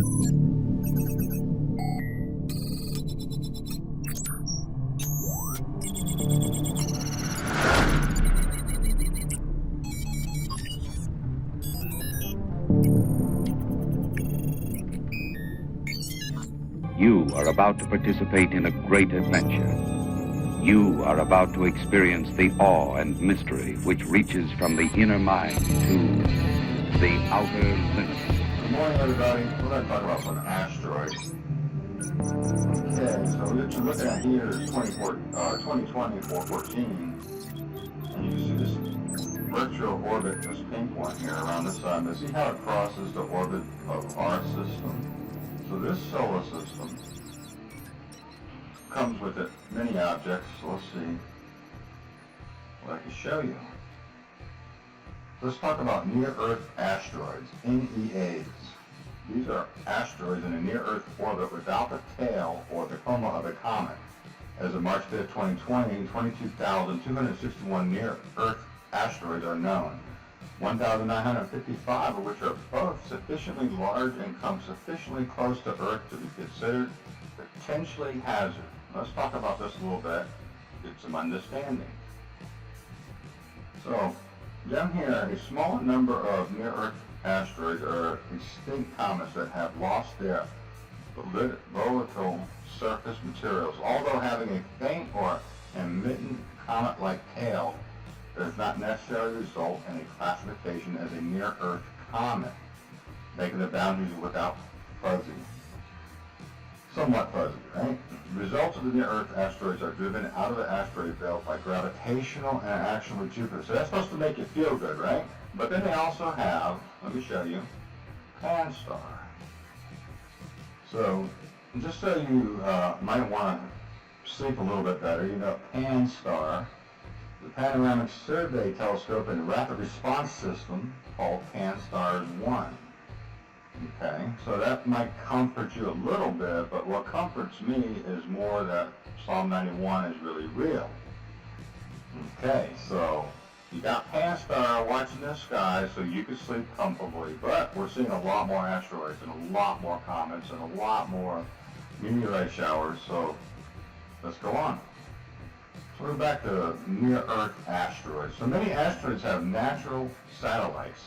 You are about to participate in a great adventure. You are about to experience the awe and mystery which reaches from the inner mind to the outer limits. Good morning, everybody. We're going to talk about an asteroid. Okay, so what you're looking at here is 2020 414, and you see this virtual orbit, this pink one here around the sun. But see how it crosses the orbit of our system? So this solar system comes with it many objects. So let's see what I can show you. Let's talk about near-Earth asteroids, NEAs. These are asteroids in a near-Earth orbit without the tail or the coma of a comet. As of March 5th, 2020, 22,261 near-Earth asteroids are known, 1,955 of which are both sufficiently large and come sufficiently close to Earth to be considered potentially hazardous. Let's talk about this a little bit, get some understanding. So, down here, a small number of near-Earth asteroids are extinct comets that have lost their volatile surface materials. Although having a faint or intermittent comet-like tail does not necessarily result in a classification as a near-Earth comet, making the boundaries without somewhat fuzzy, right? The results of the near-Earth asteroids are driven out of the asteroid belt by gravitational interaction with Jupiter. So that's supposed to make you feel good, right? But then they also have, let me show you, Pan-STAR. So, just so you might want to sleep a little bit better, you know Pan-STAR, the Panoramic Survey Telescope and Rapid Response System called Pan-STARRS 1. Okay, so that might comfort you a little bit, but what comforts me is more that Psalm 91 is really real. Okay, so you got Pan-STAR watching the sky so you can sleep comfortably, but we're seeing a lot more asteroids and a lot more comets and a lot more meteorite showers, so let's go on. So we're back to near-Earth asteroids. So many asteroids have natural satellites.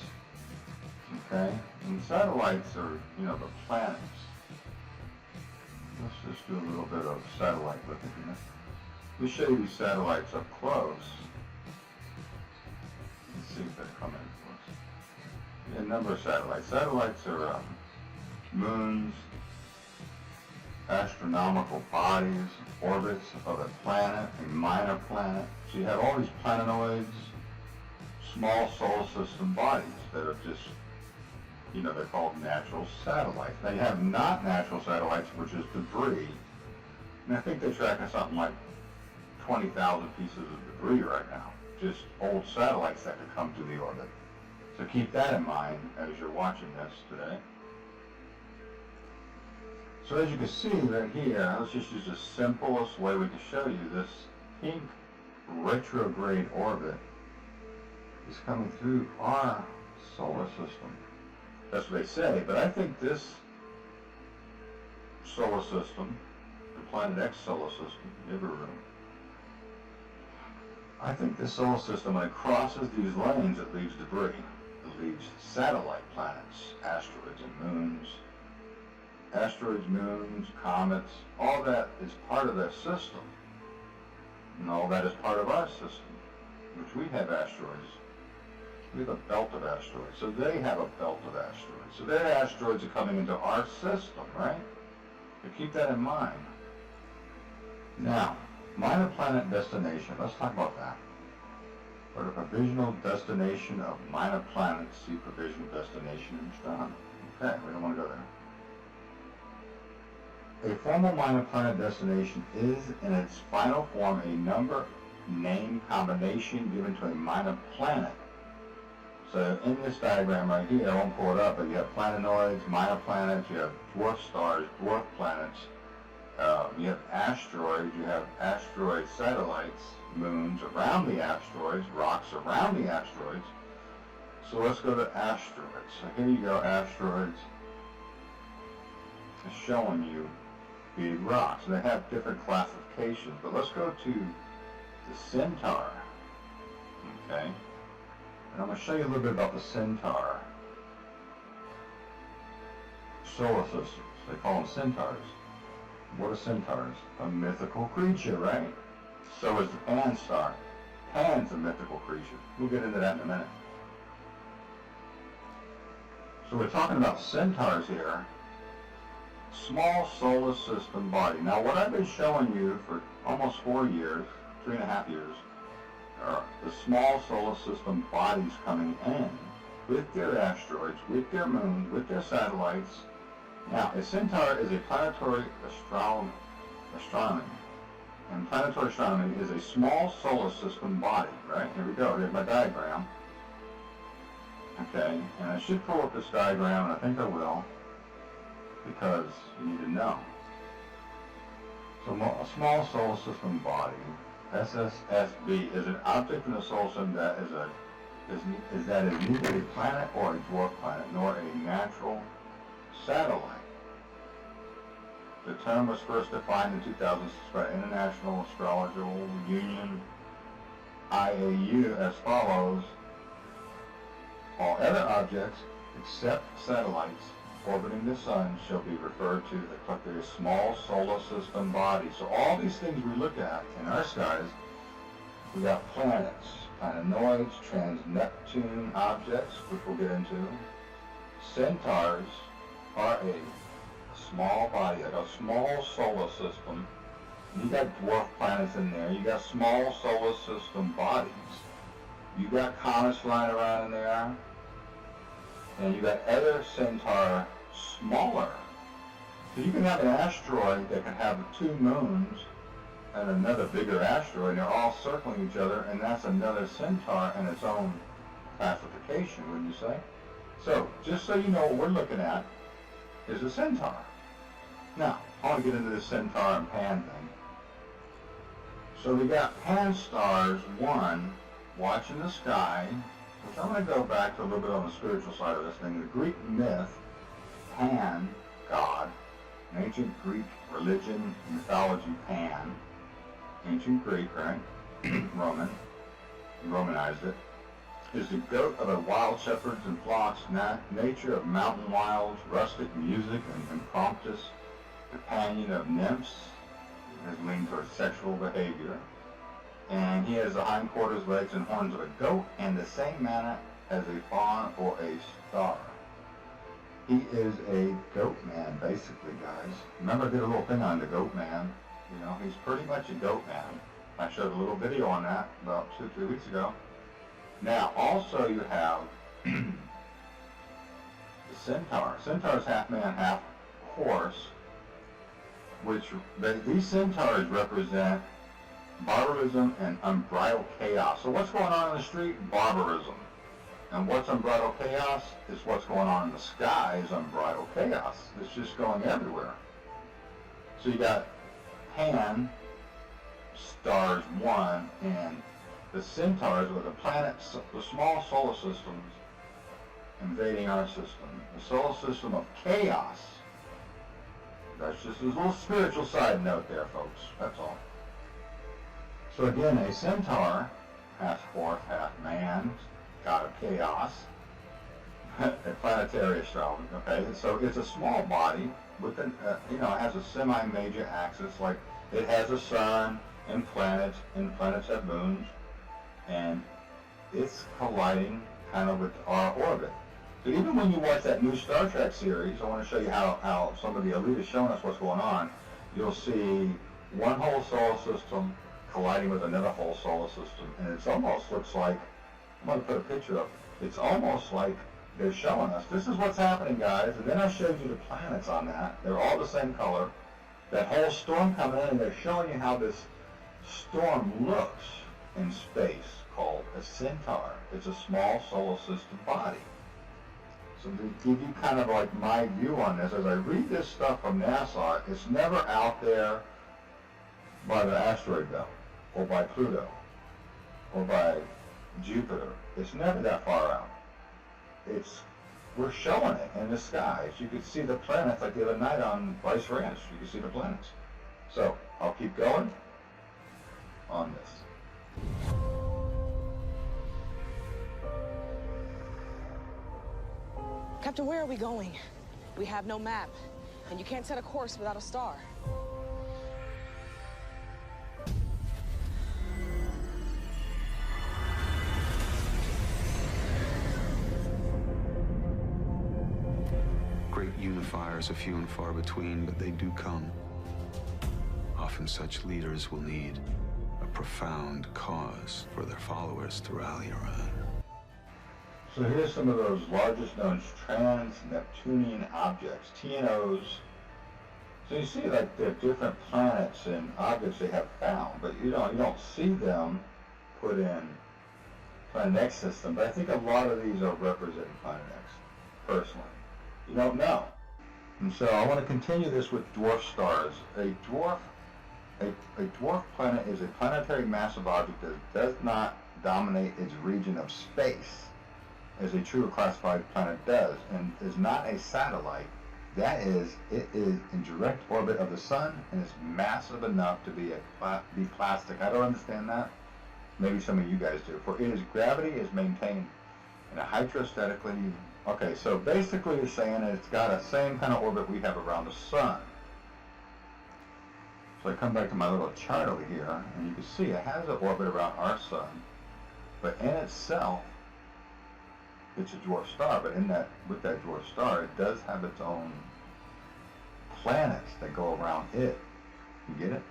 Okay, and satellites are, you know, the planets. Let's just do a little bit of satellite looking here. Let me show you these satellites up close. Let's see if they come in close. A number of satellites. Satellites are moons, astronomical bodies, orbits of a planet, a minor planet. So you have all these planetoids, small solar system bodies that are just, you know, they're called natural satellites. Now you have not natural satellites, which is debris. And I think they're tracking something like 20,000 pieces of debris right now. Just old satellites that could come to the orbit. So keep that in mind as you're watching this today. So as you can see right here, let's just use the simplest way we can show you this pink retrograde orbit is coming through our solar system. That's what they say, but I think this solar system, the Planet X solar system, Nibiru, I think this solar system, when it crosses these lanes, it leaves debris. It leaves satellite planets, asteroids and moons. Asteroids, moons, comets, all that is part of their system. And all that is part of our system, which we have asteroids. We have a belt of asteroids. So they have a belt of asteroids. So their asteroids are coming into our system, right? So keep that in mind. Now, minor planet destination. Let's talk about that. For the provisional destination of minor planets, see provisional destination in astronomy. Okay, we don't want to go there. A formal minor planet destination is, in its final form, a number name combination given to a minor planet. So in this diagram right here, I won't pull it up, but you have planetoids, minor planets, you have dwarf stars, dwarf planets, you have asteroids, you have asteroid satellites, moons around the asteroids, rocks around the asteroids. So let's go to asteroids. So here you go, asteroids. is showing you big rocks. And they have different classifications. But let's go to the Centaur. Okay? And I'm going to show you a little bit about the Centaur solar systems. They call them Centaurs. What are Centaurs? A mythical creature, right? So is the Pan star. Pan's a mythical creature. We'll get into that in a minute. So we're talking about Centaurs here. Small solar system body. Now what I've been showing you for almost 4 years, 3.5 years, are the small solar system bodies coming in with their asteroids, with their moons, with their satellites. Now, a centaur is a planetary astronomy. And planetary astronomy is a small solar system body, right? Here we go. Here's my diagram. Okay, and I should pull up this diagram, and I think I will, because you need to know. So a small solar system body, SSSB, is an object in the solar system that is neither a planet or a dwarf planet, nor a natural satellite. The term was first defined in 2006 by International Astrological Union, IAU, as follows: all other objects, except satellites, orbiting the sun shall be referred to as a small solar system body. So all these things we look at in our skies, we got planets, planetoids, trans-Neptune objects, which we'll get into. Centaurs are a small body, like a small solar system. You got dwarf planets in there. You got small solar system bodies. You got comets flying around in there. And you got other Centaur smaller. So you can have an asteroid that can have 2 moons and another bigger asteroid, and they're all circling each other, and that's another Centaur in its own classification, wouldn't you say? So, just so you know, what we're looking at is a Centaur. Now, I want to get into this Centaur and Pan thing. So we got Pan stars, 1, watching the sky, which I'm going to go back to a little bit on the spiritual side of this thing. The Greek myth, Pan, God, ancient Greek religion, mythology, Pan, ancient Greek, right? Romanized it, is the goat of the wild shepherds and flocks, nature of mountain wilds, rustic music, and impromptus, companion of nymphs, has leaned towards sexual behavior. And he has the hindquarters, legs, and horns of a goat, and the same manner as a fawn or a star. He is a goat man, basically, guys. Remember I did a little thing on the goat man. You know, he's pretty much a goat man. I showed a little video on that about 2-3 weeks ago. Now, also you have the Centaur. Centaur's half man, half horse, which these Centaurs represent barbarism and unbridled chaos. So what's going on in the street? Barbarism. And what's unbridled chaos is what's going on in the sky is unbridled chaos. It's just going everywhere. So you got Pan, stars 1, and the Centaurs, or the planets, the small solar systems invading our system. The solar system of chaos. That's just a little spiritual side note there, folks. That's all. So again, a Centaur, half horse, half man, god of chaos, a planetary astrology. Okay, so it's a small body with an, it has a semi-major axis, like it has a sun and planets have moons, and it's colliding kind of with our orbit. So even when you watch that new Star Trek series, I want to show you how some of the elite is showing us what's going on. You'll see one whole solar system colliding with another whole solar system, and it almost looks like, I'm going to put a picture up, it's almost like they're showing us, this is what's happening, guys. And then I showed you the planets on that. They're all the same color. That whole storm coming in, and they're showing you how this storm looks in space, called a Centaur. It's a small solar system body. So to give you kind of like my view on this, as I read this stuff from NASA, it's never out there by the asteroid belt, or by Pluto, or by Jupiter. It's never that far out. It's we're showing it in the skies. You could see the planets like the other night on Rice Ranch. You could see the planets. So I'll keep going on this. Captain, where are we going? We have no map, and you can't set a course without a star. Great unifiers are few and far between, but they do come. Often such leaders will need a profound cause for their followers to rally around. So here's some of those largest known trans-Neptunian objects, TNOs. So you see like the different planets and objects they have found, but you don't see them put in Planet X system. But I think a lot of these are representing Planet X, personally. You don't know. And so I want to continue this with dwarf stars. A dwarf planet is a planetary massive object that does not dominate its region of space as a true classified planet does, and is not a satellite. That is, it is in direct orbit of the sun and is massive enough to be plastic. I don't understand that. Maybe some of you guys do. For its gravity is maintained in a hydrostatically. Okay, so basically it's saying it's got a same kind of orbit we have around the sun. So I come back to my little chart over here, and you can see it has an orbit around our sun, but in itself, it's a dwarf star. But with that dwarf star, it does have its own planets that go around it. You get it?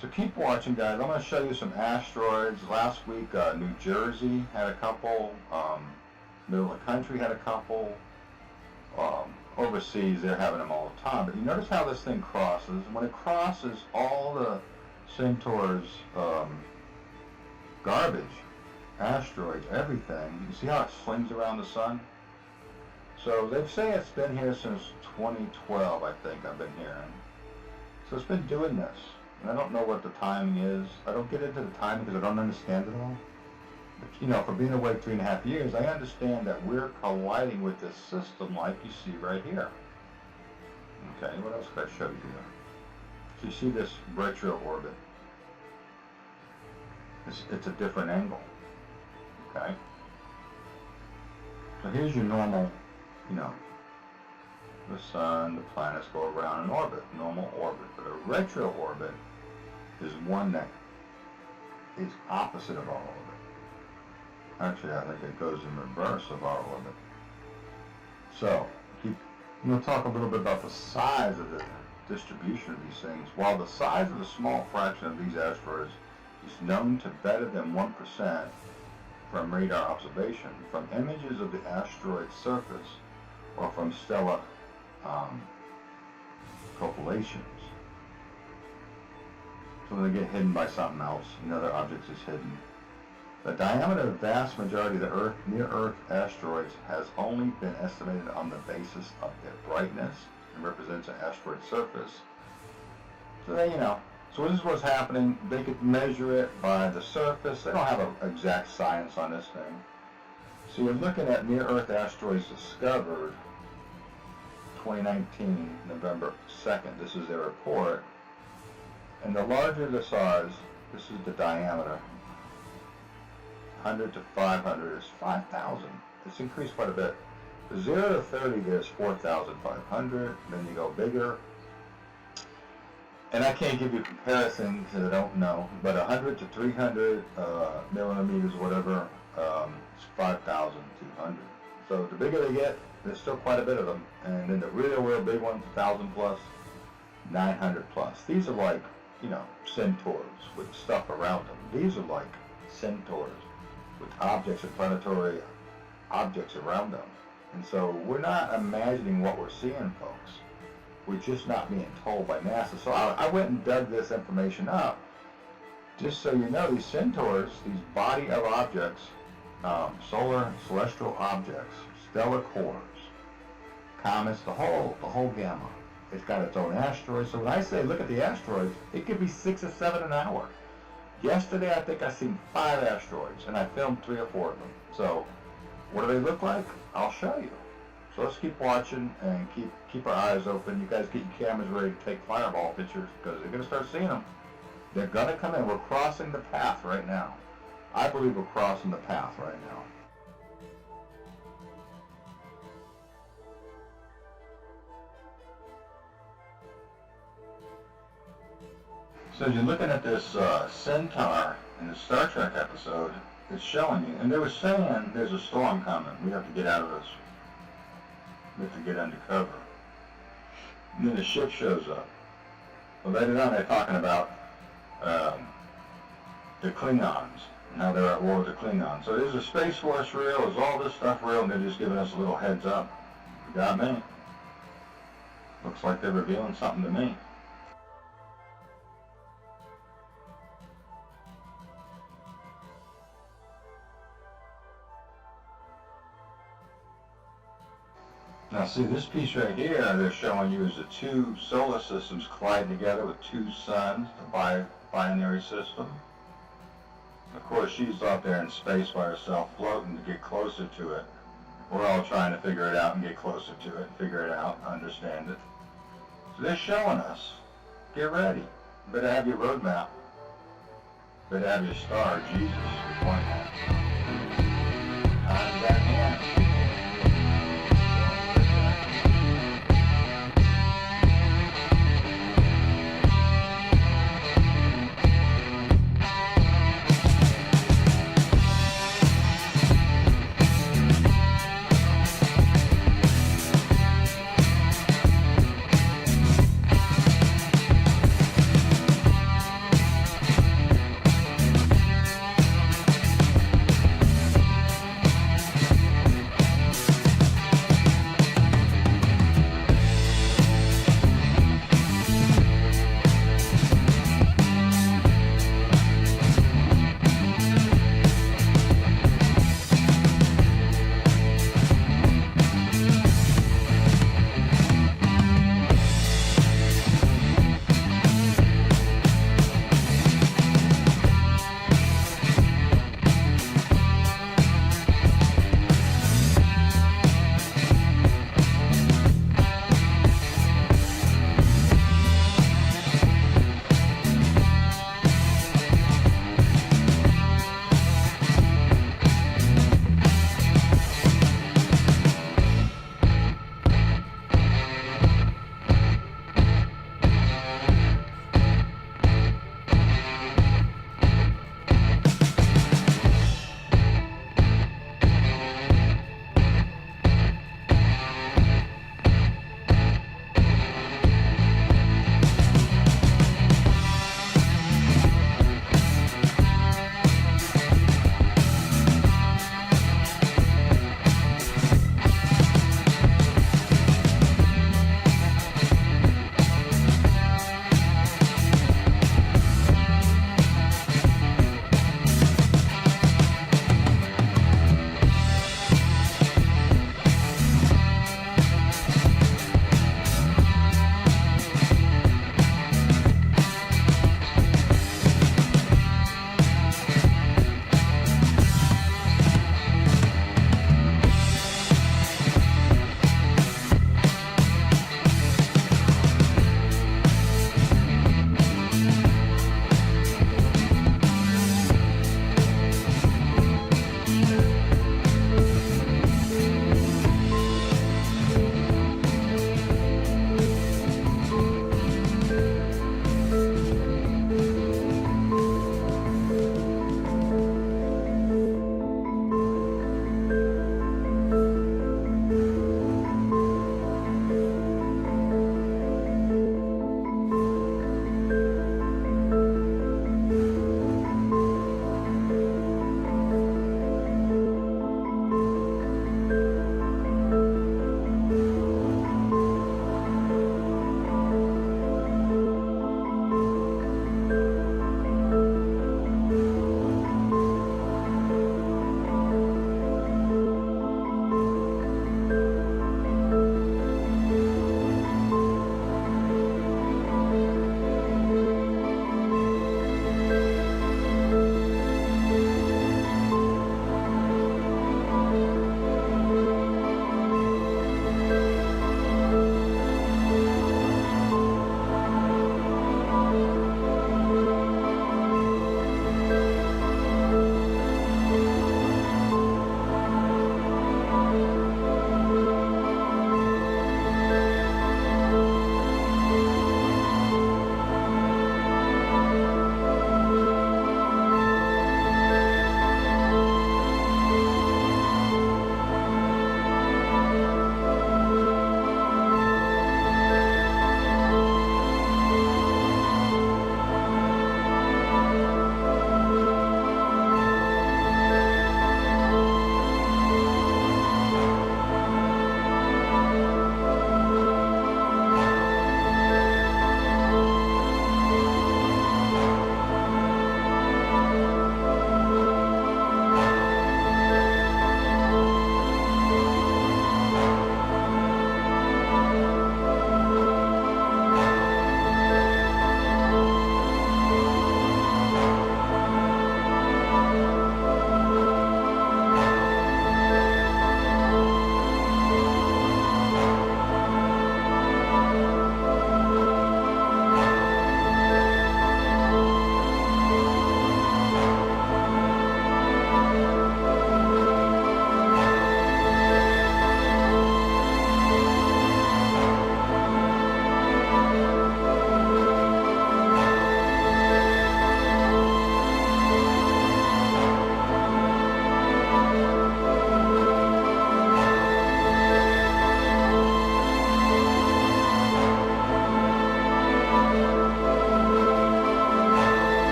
So keep watching, guys. I'm going to show you some asteroids. Last week, New Jersey had a couple. Middle of the country had a couple. Overseas, they're having them all the time. But you notice how this thing crosses. When it crosses all the Centaurs garbage, asteroids, everything, you see how it slings around the sun? So they say it's been here since 2012, I think I've been hearing. So it's been doing this. And I don't know what the timing is. I don't get into the timing because I don't understand it all. But, for being awake 3.5 years, I understand that we're colliding with this system like you see right here. Okay, what else could I show you here? So you see this retro orbit. It's a different angle. Okay? So here's your normal, the sun, the planets go around in orbit, normal orbit. But a retro orbit is one that is opposite of our orbit. Actually, I think it goes in reverse of our orbit. So, I'm going to talk a little bit about the size of the distribution of these things. While the size of a small fraction of these asteroids is known to better than 1% from radar observation, from images of the asteroid surface, or from stellar copullations. So when they get hidden by something else, another object is hidden. The diameter of the vast majority of the near-Earth asteroids has only been estimated on the basis of their brightness and represents an asteroid surface. So they, so this is what's happening. They could measure it by the surface. They don't have an exact science on this thing. So you're looking at near-Earth asteroids discovered 2019, November 2nd. This is their report. And the larger the size, this is the diameter. 100 to 500 is 5,000. It's increased quite a bit. The 0 to 30 there's 4,500. Then you go bigger. And I can't give you a comparison because I don't know. But 100 to 300 millimeters, whatever, is 5,200. So the bigger they get, there's still quite a bit of them. And then the real big ones, 1,000 plus, 900 plus. These are like, Centaurs with stuff around them. These are like Centaurs with objects and planetary objects around them. And so we're not imagining what we're seeing, folks. We're just not being told by NASA. So I went and dug this information up, just so you know, these Centaurs, these body of objects, solar celestial objects, stellar cores, comets, the whole gamma. It's got its own asteroids. So when I say look at the asteroids, it could be 6 or 7 an hour. Yesterday, I think I seen 5 asteroids, and I filmed 3 or 4 of them. So What do they look like? I'll show you. So let's keep watching and keep our eyes open. You guys get your cameras ready to take fireball pictures because they're going to start seeing them. They're going to come in. We're crossing the path right now. I believe we're crossing the path right now. So as you're looking at this Centaur in the Star Trek episode, it's showing you, and they were saying there's a storm coming. We have to get out of this. We have to get under cover. And then the ship shows up. Well, later on they're talking about the Klingons and how they're at war with the Klingons. So is the Space Force real? Is all this stuff real? And they're just giving us a little heads up. You got me? Looks like they're revealing something to me. Now see, this piece right here they're showing you is the two solar systems collide together with two suns, the binary system. Of course, she's out there in space by herself floating to get closer to it. We're all trying to figure it out and get closer to it, figure it out, understand it. So they're showing us, get ready. You better have your roadmap. You better have your star, Jesus, you're pointing at. Time's at hand.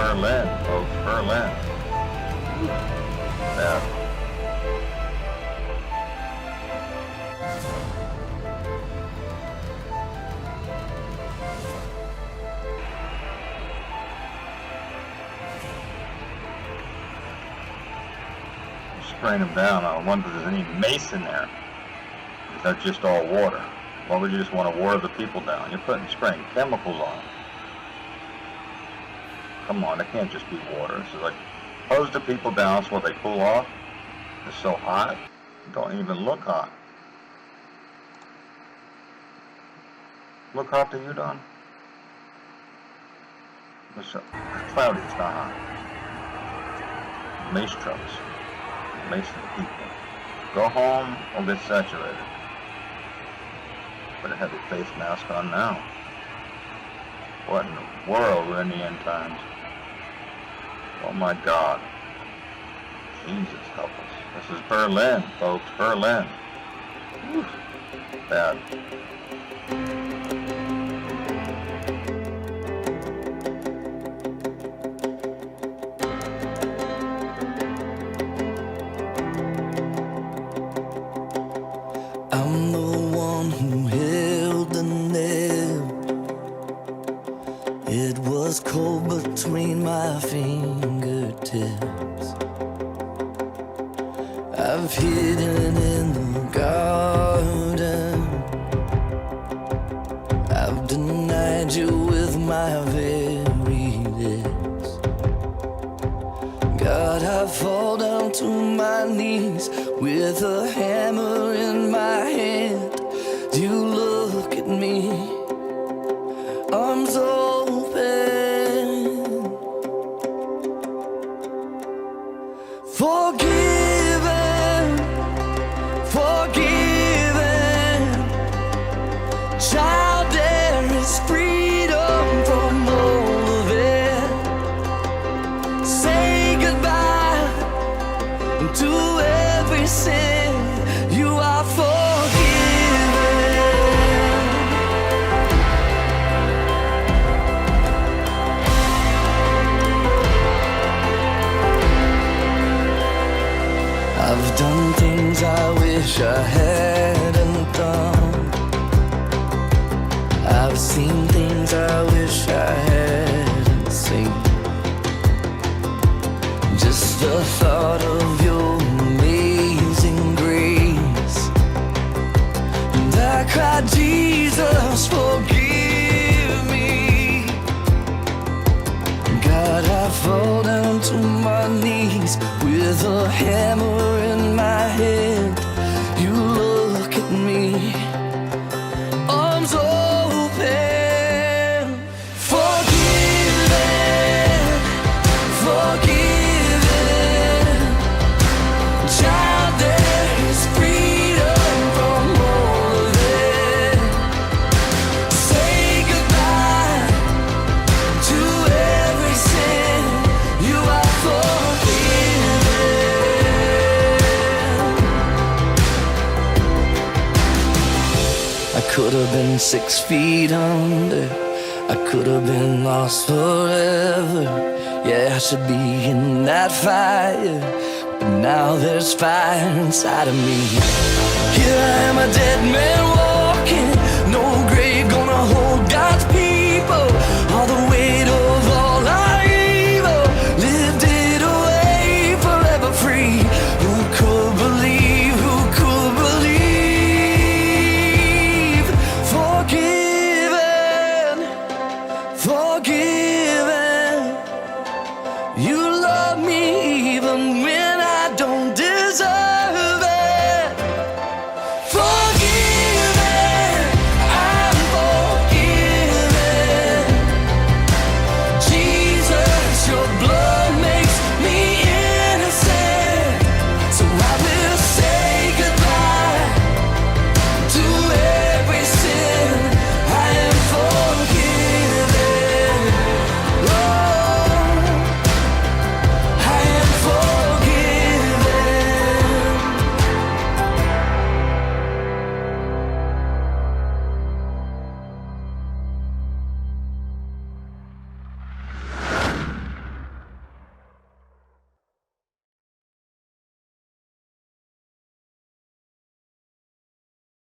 Berlin, folks, Berlin. Bad. Spraying them down. I wonder if there's any mace in there. Is that just all water? Why would you just want to water the people down? You're spraying chemicals on them. Come on, it can't just be water. It's like, hose the people down so they cool off. It's so hot. It don't even look hot. Look hot to you, Don? It's cloudy, it's not hot. Mace trucks. Mace the people. Go home or get saturated. Better have your face mask on now. What in the world? We're in the end times. Oh my God. Jesus help us. This is Berlin, folks. Berlin. Whew. Bad. I'm the one who held the nail. It was cold between my fingertips. I've hidden in the garden. I've denied you with my very lips. God, I fall down to my knees with a hammer in my hand. You look at me, arms open, forgiven, forgiven. Child, there is freedom from all of it. Say goodbye to every sin. You are forgiven. I've done things I wish I hadn't done. I've seen things I wish I hadn't seen. Just the thought of your amazing grace, and I cried, Jesus, forgive me. God, I fall down to my knees with a hammer in my hand. You look at me, arms open, forgiven, forgiven. Child, there is freedom from all of it. Say goodbye to every sin. You are forgiven. I could have been 6 feet under. I could have been lost forever. Yeah, I should be in that fire, but now there's fire inside of me. Here I am, a dead man walking. No grave gonna hold God's people. All the weight of all our evil, lifted away, forever free. Who could believe? Who could believe? Forgiven, forgiven.